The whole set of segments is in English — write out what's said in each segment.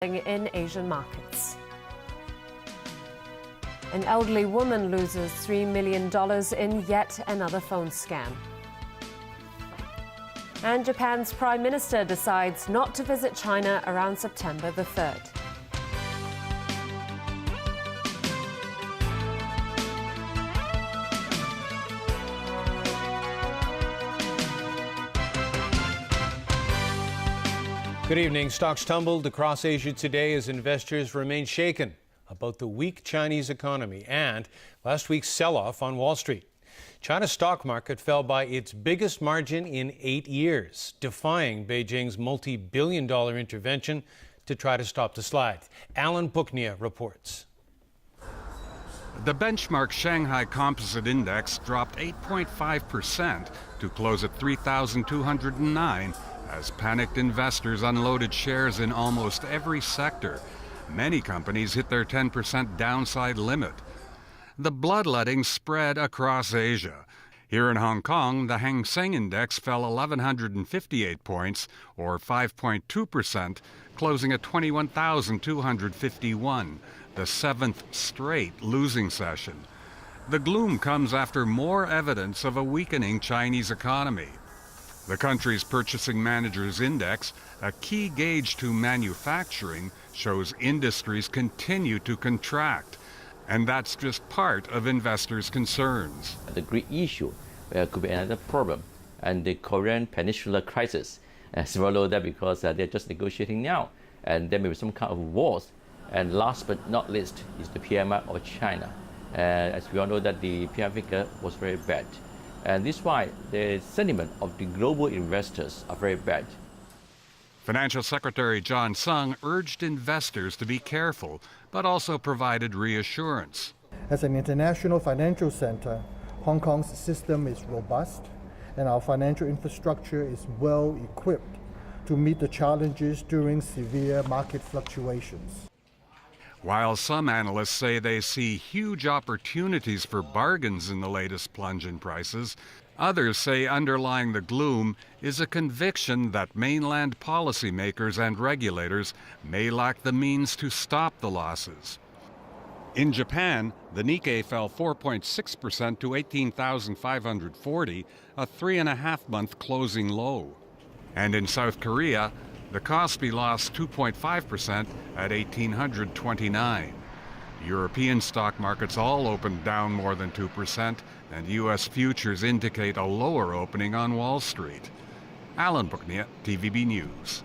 in Asian markets. An elderly woman loses $3 million in yet another phone scam. And Japan's Prime Minister decides not to visit China around September the 3rd. Good evening. Stocks tumbled across Asia today as investors remain shaken about the weak Chinese economy and last week's sell-off on Wall Street. China's stock market fell by its biggest margin in 8 years, defying Beijing's multi-billion-dollar intervention to try to stop the slide. Alan Puknia reports. The benchmark Shanghai Composite Index dropped 8.5% to close at 3,209 as panicked investors unloaded shares in almost every sector. Many companies hit their 10% downside limit. The bloodletting spread across Asia. Here in Hong Kong, the Hang Seng Index fell 1,158 points, or 5.2%, closing at 21,251, the seventh straight losing session. The gloom comes after more evidence of a weakening Chinese economy. The country's Purchasing Managers Index, a key gauge to manufacturing, shows industries continue to contract. And that's just part of investors' concerns. The Greek issue could be another problem, and the Korean Peninsula crisis, swallow that because they're just negotiating now, and there may be some kind of wars. And last but not least is the PMI of China. As we all know that the PMI figure was very bad. And this is why the sentiment of the global investors are very bad. Financial Secretary John Sung urged investors to be careful, but also provided reassurance. As an international financial center, Hong Kong's system is robust, and our financial infrastructure is well equipped to meet the challenges during severe market fluctuations. While some analysts say they see huge opportunities for bargains in the latest plunge in prices, others say underlying the gloom is a conviction that mainland policymakers and regulators may lack the means to stop the losses. In Japan, the Nikkei fell 4.6% to 18,540, a 3.5-month closing low. And in South Korea, the Kospi lost 2.5% at 1,829. European stock markets all opened down more than 2%, and U.S. futures indicate a lower opening on Wall Street. Alan Puknia, TVB News.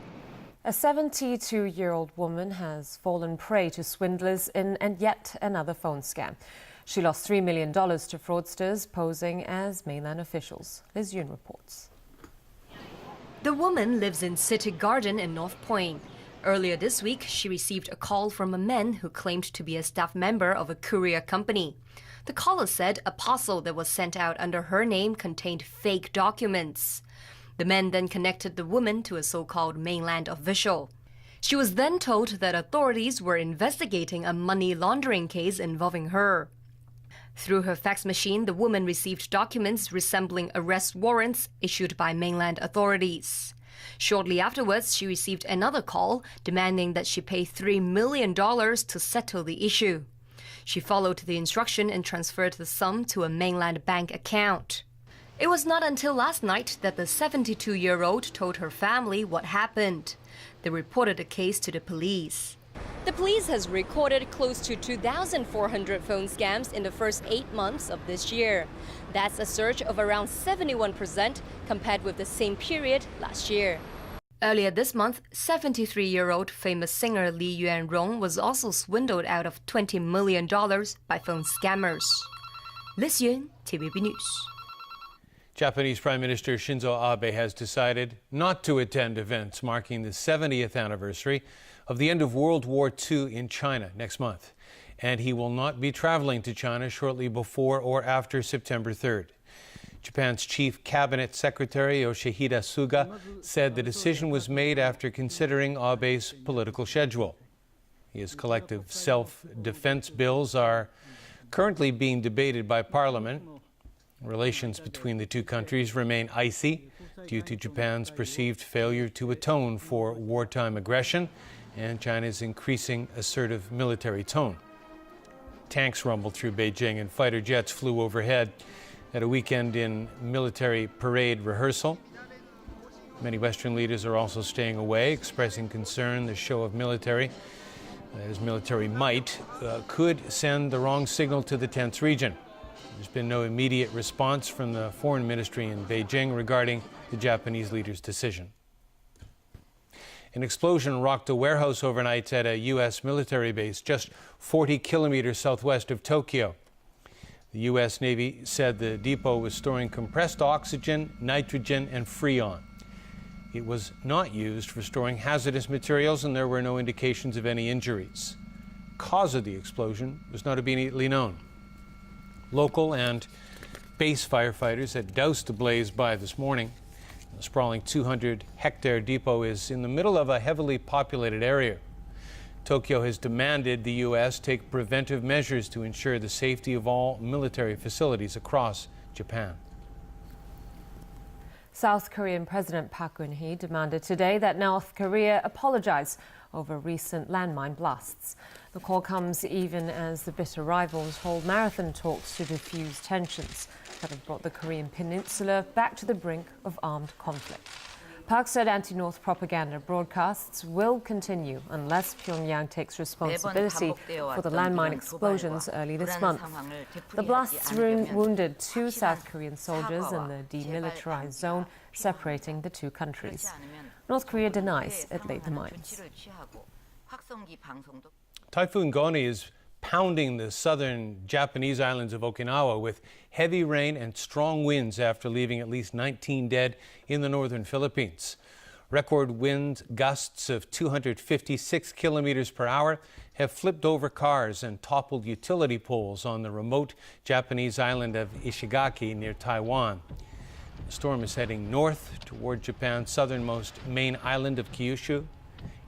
A 72-year-old woman has fallen prey to swindlers in yet another phone scam. She lost $3 million to fraudsters posing as mainland officials. Liz Yun reports. The woman lives in City Garden in North Point. Earlier this week, she received a call from a man who claimed to be a staff member of a courier company. The caller said a parcel that was sent out under her name contained fake documents. The man then connected the woman to a so-called mainland official. She was then told that authorities were investigating a money laundering case involving her. Through her fax machine, the woman received documents resembling arrest warrants issued by mainland authorities. Shortly afterwards, she received another call demanding that she pay $3 million to settle the issue. She followed the instruction and transferred the sum to a mainland bank account. It was not until last night that the 72-year-old told her family what happened. They reported the case to the police. The police has recorded close to 2,400 phone scams in the first 8 months of this year. That's a surge of around 71% compared with the same period last year. Earlier this month, 73-year-old famous singer Li Yuanrong was also swindled out of $20 million by phone scammers. Liz Yun, TVB News. Japanese Prime Minister Shinzo Abe has decided not to attend events marking the 70th anniversary of the end of World War II in China next month. And he will not be traveling to China shortly before or after September 3rd. Japan's Chief Cabinet Secretary Yoshihide Suga said the decision was made after considering Abe's political schedule. His collective self-defense bills are currently being debated by Parliament. Relations between the two countries remain icy due to Japan's perceived failure to atone for wartime aggression and China's increasing assertive military tone. Tanks rumbled through Beijing and fighter jets flew overhead at a weekend in military parade rehearsal. Many Western leaders are also staying away, expressing concern the show of military, that is military might, could send the wrong signal to the tense region. There's been no immediate response from the foreign ministry in Beijing regarding the Japanese leader's decision. An explosion rocked a warehouse overnight at a U.S. military base just 40 kilometers southwest of Tokyo. The U.S. Navy said the depot was storing compressed oxygen, nitrogen, and freon. It was not used for storing hazardous materials, and there were no indications of any injuries. Cause of the explosion was not immediately known. Local and base firefighters had doused the blaze by this morning. The sprawling 200-hectare depot is in the middle of a heavily populated area. Tokyo has demanded the U.S. take preventive measures to ensure the safety of all military facilities across Japan. South Korean President Park Geun-hye demanded today that North Korea apologize over recent landmine blasts. The call comes even as the bitter rivals hold marathon talks to defuse tensions that have brought the Korean peninsula back to the brink of armed conflict. Park said anti-North propaganda broadcasts will continue unless Pyongyang takes responsibility for the landmine explosions early this month. The blasts wounded 2 South Korean soldiers in the demilitarized zone separating the two countries. North Korea denies it laid the mines. Typhoon Goni is pounding the southern Japanese islands of Okinawa with heavy rain and strong winds after leaving at least 19 dead in the northern Philippines. Record wind gusts of 256 kilometers per hour have flipped over cars and toppled utility poles on the remote Japanese island of Ishigaki near Taiwan. The storm is heading north toward Japan's southernmost main island of Kyushu.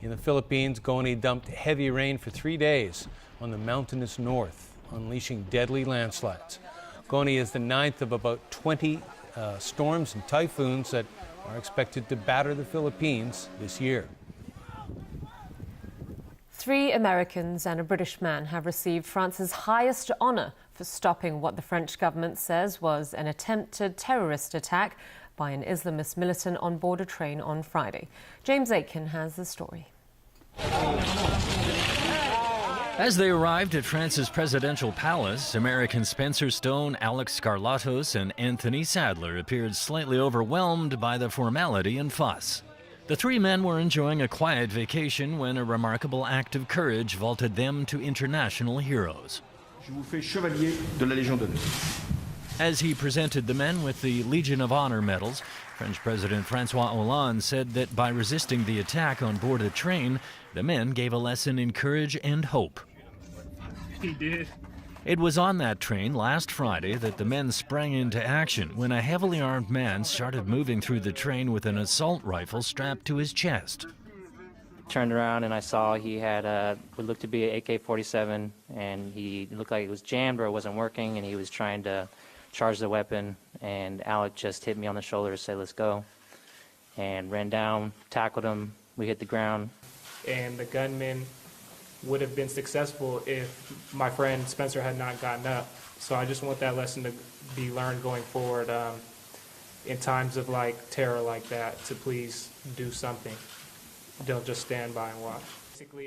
In the Philippines, Goni dumped heavy rain for 3 days on the mountainous north, unleashing deadly landslides. Goni is the 9th of about 20 storms and typhoons that are expected to batter the Philippines this year. 3 Americans and a British man have received France's highest honor for stopping what the French government says was an attempted terrorist attack by an Islamist militant on board a train on Friday. James Aitken has the story. As they arrived at France's presidential palace, American Spencer Stone, Alex Skarlatos, and Anthony Sadler appeared slightly overwhelmed by the formality and fuss. The 3 men were enjoying a quiet vacation when a remarkable act of courage vaulted them to international heroes. Je vous fais chevalier de la Légion d'honneur. As he presented the men with the Legion of Honor medals, French President François Hollande said that by resisting the attack on board a train, the men gave a lesson in courage and hope. He did. It was on that train last Friday that the men sprang into action when a heavily armed man started moving through the train with an assault rifle strapped to his chest. Turned around and I saw he had what looked to be an AK-47, and he looked like it was jammed or it wasn't working, and he was trying to charge the weapon, and Alec just hit me on the shoulder to say, "Let's go," and ran down, tackled him, we hit the ground. And the gunman would have been successful if my friend Spencer had not gotten up. So I just want that lesson to be learned going forward in times of terror like that, to please do something. Don't just stand by and watch.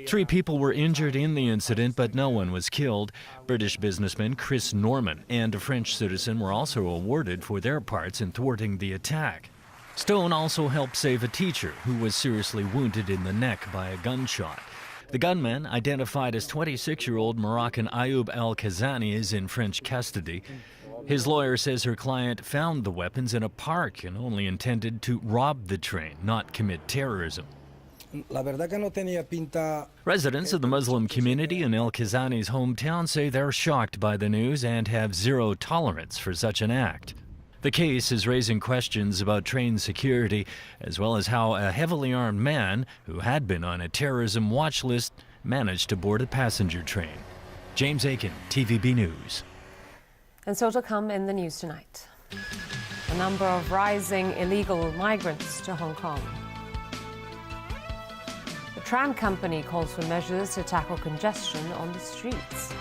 3 people were injured in the incident, but no one was killed. British businessman Chris Norman and a French citizen were also awarded for their parts in thwarting the attack. Stone also helped save a teacher who was seriously wounded in the neck by a gunshot. The gunman, identified as 26-year-old Moroccan Ayoub Al-Kazani, is in French custody. His lawyer says her client found the weapons in a park and only intended to rob the train, not commit terrorism. Residents of the Muslim community in El-Kazani's hometown say they're shocked by the news and have zero tolerance for such an act. The case is raising questions about train security, as well as how a heavily armed man who had been on a terrorism watch list managed to board a passenger train. James Aitken, TVB News. And so to come in the news tonight. A number of rising illegal migrants to Hong Kong. The Tram company calls for measures to tackle congestion on the streets.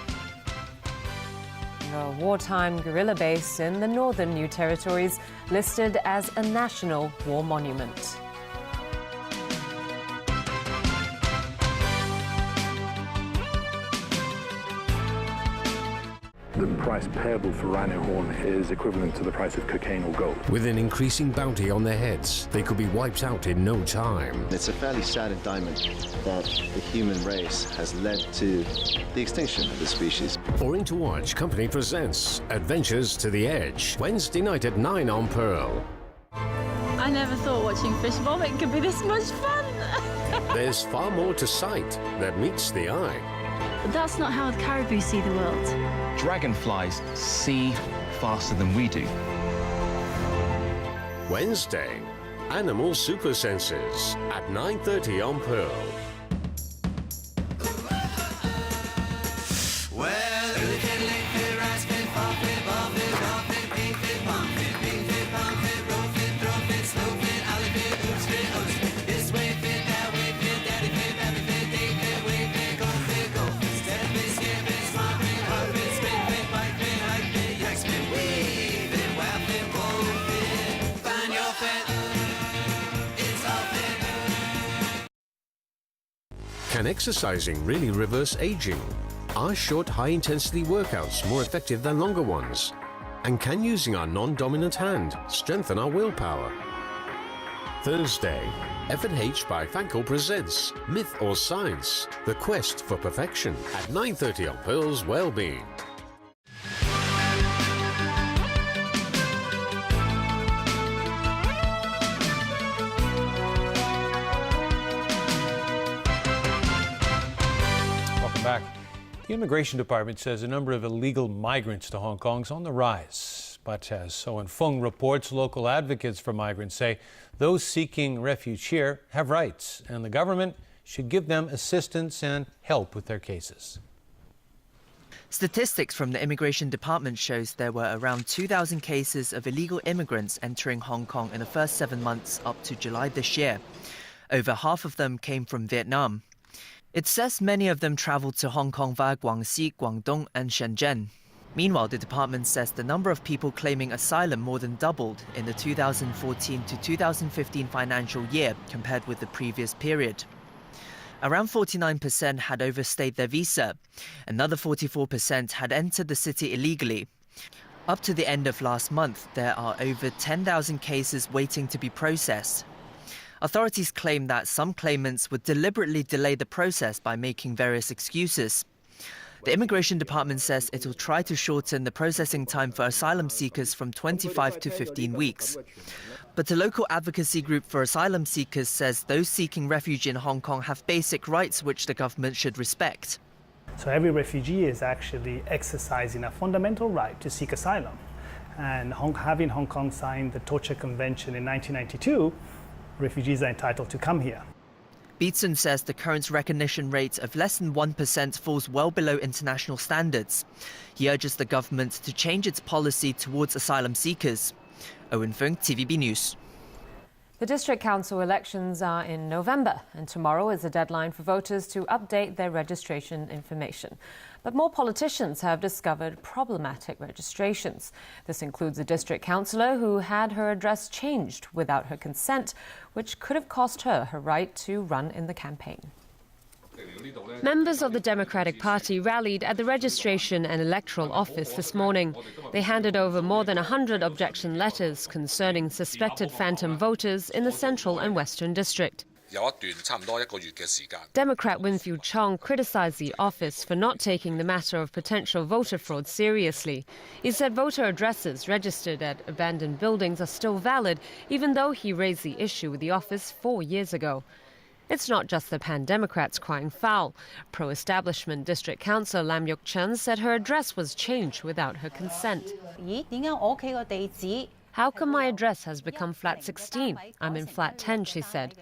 A wartime guerrilla base in the northern New Territories listed as a national war monument. The price payable for rhino horn is equivalent to the price of cocaine or gold. With an increasing bounty on their heads, they could be wiped out in no time. It's a fairly sad indictment that the human race has led to the extinction of the species. Boring to Watch Company presents Adventures to the Edge, Wednesday night at 9 on Pearl. I never thought watching fish vomit could be this much fun. There's far more to sight that meets the eye. But that's not how the caribou see the world. Dragonflies see faster than we do. Wednesday, Animal Super Senses at 9:30 on Pearl. Can exercising really reverse aging? Are short, high-intensity workouts more effective than longer ones? And can using our non-dominant hand strengthen our willpower? Thursday, F&H by Fanco presents Myth or Science? The Quest for Perfection at 9:30 on Pearl's Wellbeing. Back. The Immigration Department says a number of illegal migrants to Hong Kong is on the rise. But as So and Fung reports, local advocates for migrants say those seeking refuge here have rights, and the government should give them assistance and help with their cases. Statistics from the Immigration Department shows there were around 2,000 cases of illegal immigrants entering Hong Kong in the first 7 months up to July this year. Over half of them came from Vietnam. It says many of them travelled to Hong Kong via Guangxi, Guangdong and Shenzhen. Meanwhile, the department says the number of people claiming asylum more than doubled in the 2014 to 2015 financial year compared with the previous period. Around 49% had overstayed their visa. Another 44% had entered the city illegally. Up to the end of last month, there are over 10,000 cases waiting to be processed. Authorities claim that some claimants would deliberately delay the process by making various excuses. The Immigration Department says it will try to shorten the processing time for asylum seekers from 25 to 15 weeks. But the local advocacy group for asylum seekers says those seeking refuge in Hong Kong have basic rights which the government should respect. So every refugee is actually exercising a fundamental right to seek asylum. And having Hong Kong sign the Torture Convention in 1992, refugees are entitled to come here. Beatson says the current recognition rate of less than 1% falls well below international standards. He urges the government to change its policy towards asylum seekers. Owen Fung, TVB News. The district council elections are in November, and tomorrow is the deadline for voters to update their registration information. But more politicians have discovered problematic registrations. This includes a district councillor who had her address changed without her consent, which could have cost her her right to run in the campaign. Members of the Democratic Party rallied at the Registration and Electoral Office this morning. They handed over more than 100 objection letters concerning suspected phantom voters in the Central and Western District. Democrat Winfield Chong criticized the office for not taking the matter of potential voter fraud seriously. He said voter addresses registered at abandoned buildings are still valid, even though he raised the issue with the office 4 years ago. It's not just the Pan-Democrats crying foul. Pro-establishment District Councillor Lam Yuk Chen said her address was changed without her consent. How come my address has become flat 16? I'm in flat 10, she said.